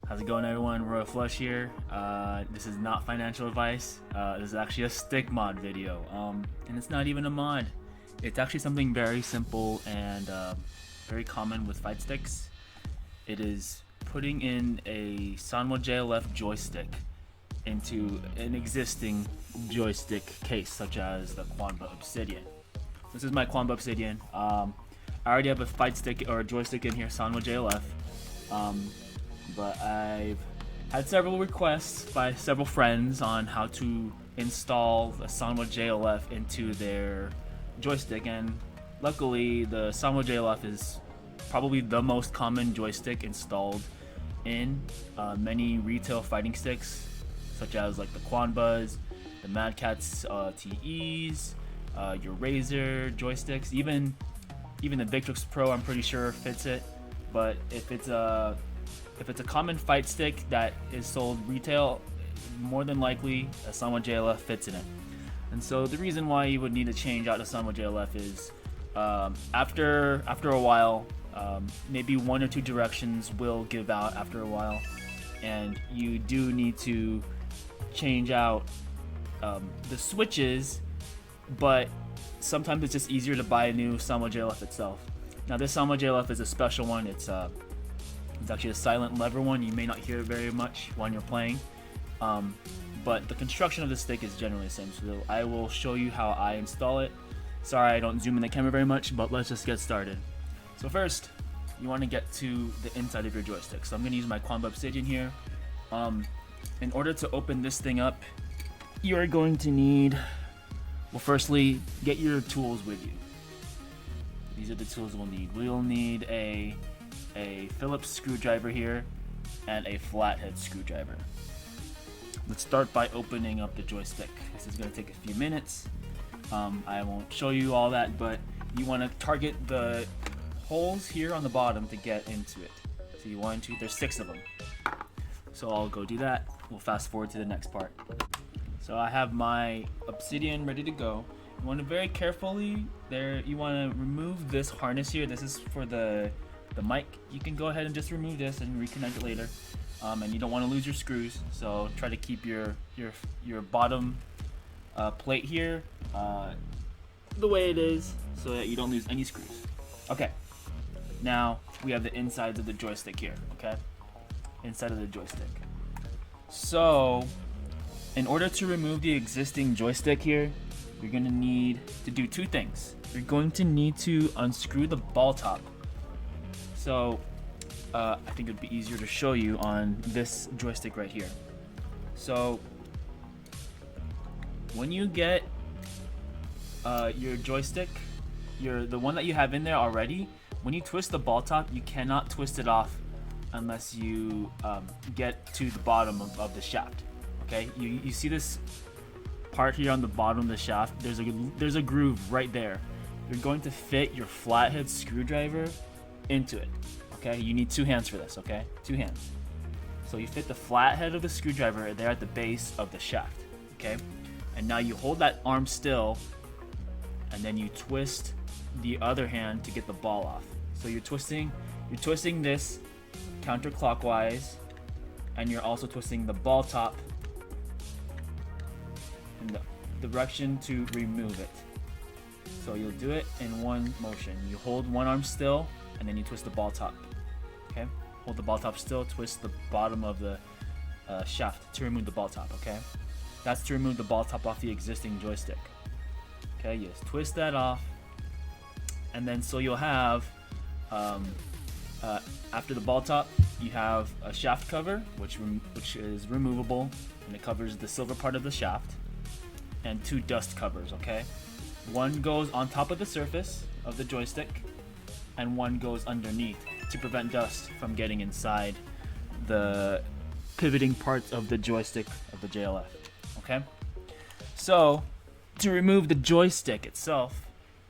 How's it going, everyone? RoyalFlush here. This is not financial advice. This is actually a stick mod video, and it's not even a mod. It's actually something very simple and very common with fight sticks. It is putting in a Sanwa JLF joystick into an existing joystick case, such as the Quanba Obsidian. This is my Quanba Obsidian. I already have a fight stick or a joystick in here, Sanwa JLF. But I've had several requests by several friends on how to install the Sanwa JLF into their joystick, and luckily the Sanwa JLF is probably the most common joystick installed in many retail fighting sticks, such as like the Quanbas, the Mad Catz TEs, your Razor joysticks, even the Victrix Pro I'm pretty sure fits it. But if it's a common fight stick that is sold retail, more than likely a Sanwa JLF fits in it. And so the reason why you would need to change out a Sanwa JLF is after a while, maybe one or two directions will give out after a while, and you do need to change out the switches, but sometimes it's just easier to buy a new Sanwa JLF itself. Now this Sanwa JLF is a special one. It's actually a silent lever one. You may not hear it very much when you're playing, but the construction of the stick is generally the same. So I will show you how I install it. Sorry I don't zoom in the camera very much, but let's just get started. So first, you want to get to the inside of your joystick. So I'm going to use my Quanba Obsidian here. In order to open this thing up, you are going to need, well, firstly, get your tools with you. These are the tools we'll need. We'll need a Phillips screwdriver here and a flathead screwdriver. Let's start by opening up the joystick. This is going to take a few minutes. I won't show you all that, but you want to target the holes here on the bottom to get into it. So you want to, there's 6 of them. So I'll go do that. We'll fast forward to the next part. So I have my Obsidian ready to go. You want to very carefully you want to remove this harness here. This is for the mic. You can go ahead and just remove this and reconnect it later. And you don't want to lose your screws, so try to keep your bottom plate here the way it is, so that you don't lose any screws. Okay, now we have the insides of the joystick here. Okay, inside of the joystick. So in order to remove the existing joystick here, you're going to need to do 2 things. You're going to need to unscrew the ball top. So I think it'd be easier to show you on this joystick right here. So when you get your joystick, the one that you have in there already, when you twist the ball top, you cannot twist it off unless you get to the bottom of the shaft. Okay, you see this part here on the bottom of the shaft? There's a groove right there. You're going to fit your flathead screwdriver into it. Okay, you need 2 hands for this. Okay, 2 hands. So you fit the flathead of the screwdriver there at the base of the shaft. Okay, and now you hold that arm still, and then you twist the other hand to get the ball off. So you're twisting this counterclockwise, and you're also twisting the ball top in the direction to remove it. So you'll do it in one motion. You hold one arm still, and then you twist the ball top. Okay, hold the ball top still, twist the bottom of the shaft to remove the ball top. Okay, that's to remove the ball top off the existing joystick. Okay, yes, twist that off, and then so you'll have after the ball top, you have a shaft cover, which is removable, and it covers the silver part of the shaft, and 2 dust covers. Okay, one goes on top of the surface of the joystick, and one goes underneath to prevent dust from getting inside the pivoting parts of the joystick of the JLF. Okay, so to remove the joystick itself,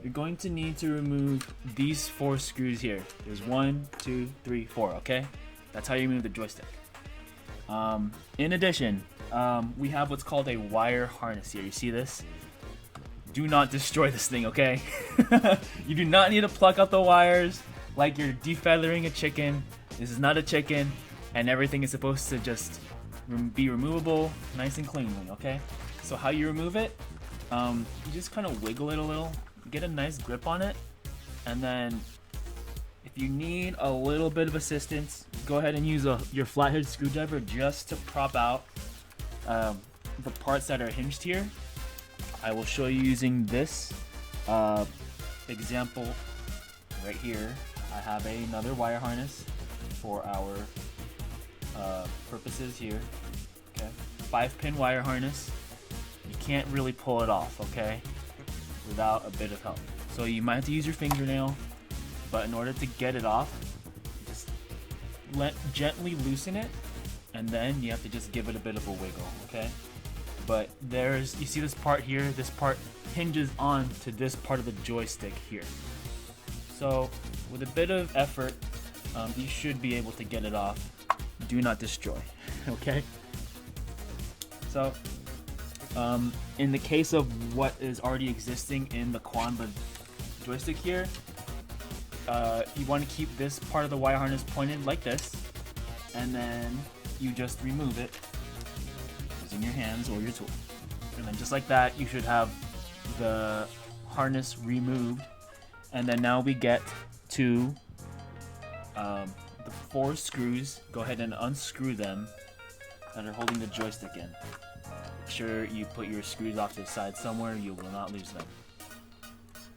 you're going to need to remove these 4 screws here. There's 1, 2, 3, 4. Okay, that's how you remove the joystick. In addition, we have what's called a wire harness here. You see this? Do not destroy this thing, okay? You do not need to pluck out the wires like you're defeathering a chicken. This is not a chicken. and everything is supposed to just be removable nice and cleanly, okay? So how you remove it, you just kind of wiggle it a little, get a nice grip on it, and then if you need a little bit of assistance, go ahead and use your flathead screwdriver just to prop out the parts that are hinged here. I will show you using this example right here. I have another wire harness for our purposes here. Okay, 5-pin wire harness. You can't really pull it off, okay, without a bit of help. So you might have to use your fingernail, but in order to get it off, just gently loosen it, and then you have to just give it a bit of a wiggle, okay? But you see this part here, this part hinges on to this part of the joystick here. So with a bit of effort, you should be able to get it off. Do not destroy, okay? So in the case of what is already existing in the Quanba joystick here, you want to keep this part of the wire harness pointed like this, and then you just remove it using your hands or your tool. And then just like that, you should have the harness removed. And then now we get to the 4 screws. Go ahead and unscrew them that are holding the joystick in. Make sure you put your screws off to the side somewhere, you will not lose them.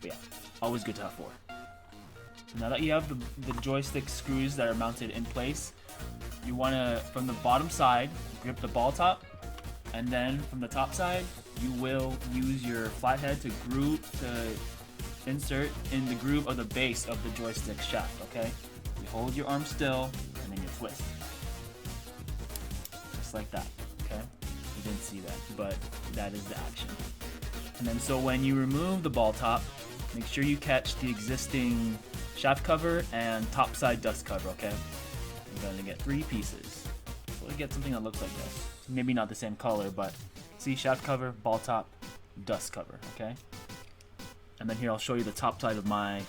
But yeah, always good to have 4. Now that you have the joystick screws that are mounted in place, you want to, from the bottom side, grip the ball top, and then from the top side, you will use your flathead to insert in the groove of the base of the joystick shaft, okay? You hold your arm still, and then you twist. Just like that, okay? You didn't see that, but that is the action. And then so when you remove the ball top, make sure you catch the existing shaft cover and top side dust cover, okay? You're gonna get 3 pieces. So we'll get something that looks like this. Maybe not the same color, but see, shaft cover, ball top, dust cover, okay? And then here I'll show you the top side of my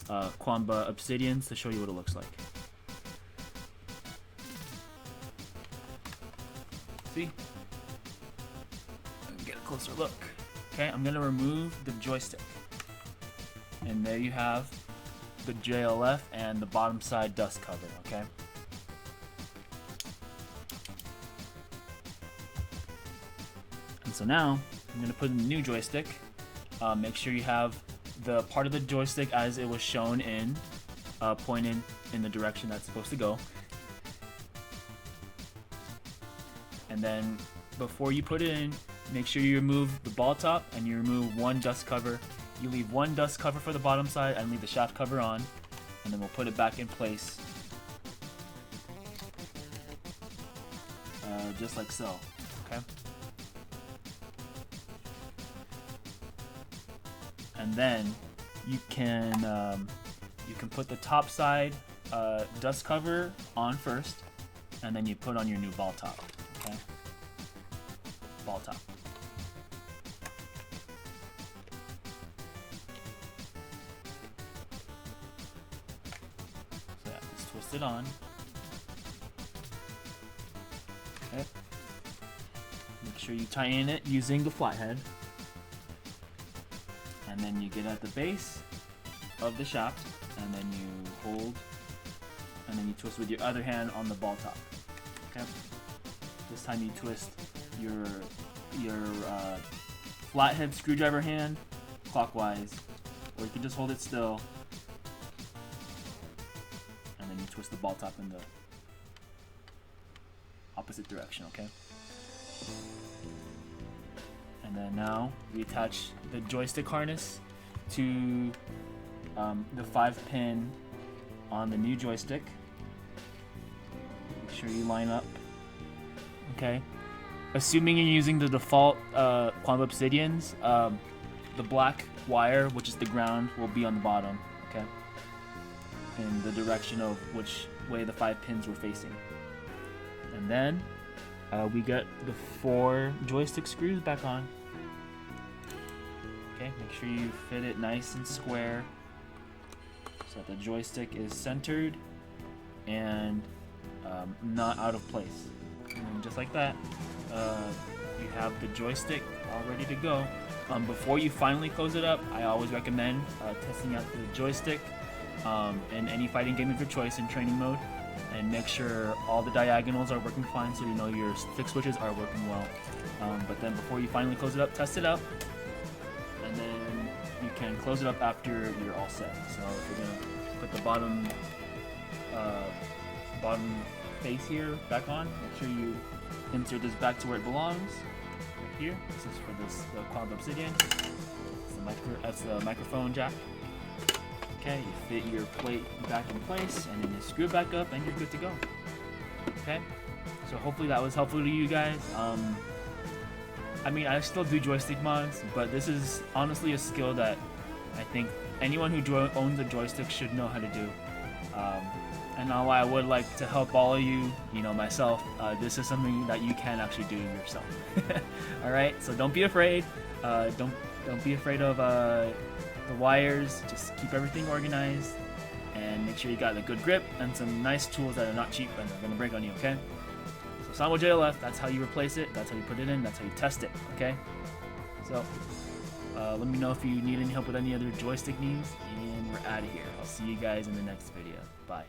Quanba Obsidians to show you what it looks like. See? Let me get a closer look. Okay, I'm gonna remove the joystick. And there you have the JLF and the bottom side dust cover, okay? And so now, I'm gonna put in the new joystick. Make sure you have the part of the joystick as it was shown in, pointed in the direction that's supposed to go. And then, before you put it in, make sure you remove the ball top and you remove 1 dust cover. You leave 1 dust cover for the bottom side and leave the shaft cover on, and then we'll put it back in place, just like so, okay? And then you can put the top side dust cover on first, and then you put on your new ball top, okay? Ball top. So yeah, just twist it on. Okay. Make sure you tighten it using the flathead. And then you get at the base of the shaft, and then you hold, and then you twist with your other hand on the ball top. Okay. This time you twist your flathead screwdriver hand clockwise, or you can just hold it still, and then you twist the ball top in the opposite direction. Okay. And then now we attach the joystick harness to the 5-pin on the new joystick. Make sure you line up. Okay. Assuming you're using the default Quanba Obsidians, the black wire, which is the ground, will be on the bottom. Okay. In the direction of which way the 5 pins were facing. And then we get the 4 joystick screws back on. Okay, make sure you fit it nice and square so that the joystick is centered and not out of place. And just like that, you have the joystick all ready to go. Before you finally close it up, I always recommend testing out the joystick in any fighting game of your choice in training mode, and make sure all the diagonals are working fine, so you know your stick switches are working well. But then before you finally close it up, test it out, and then you can close it up after you're all set. So if you're gonna put the bottom face here back on, make sure you insert this back to where it belongs. Right here. This is for the quad obsidian. That's the microphone jack. Okay, you fit your plate back in place, and then you screw it back up, and you're good to go. Okay, so hopefully that was helpful to you guys. I mean, I still do joystick mods, but this is honestly a skill that I think anyone who owns a joystick should know how to do. And now I would like to help all of you, myself, this is something that you can actually do yourself. Alright, so don't be afraid. Don't be afraid of the wires. Just keep everything organized, and make sure you got a good grip and some nice tools that are not cheap and are going to break on you, okay? So Sanwa JLF, that's how you replace it, that's how you put it in, that's how you test it, okay? So let me know if you need any help with any other joystick needs, and we're out of here. I'll see you guys in the next video. Bye.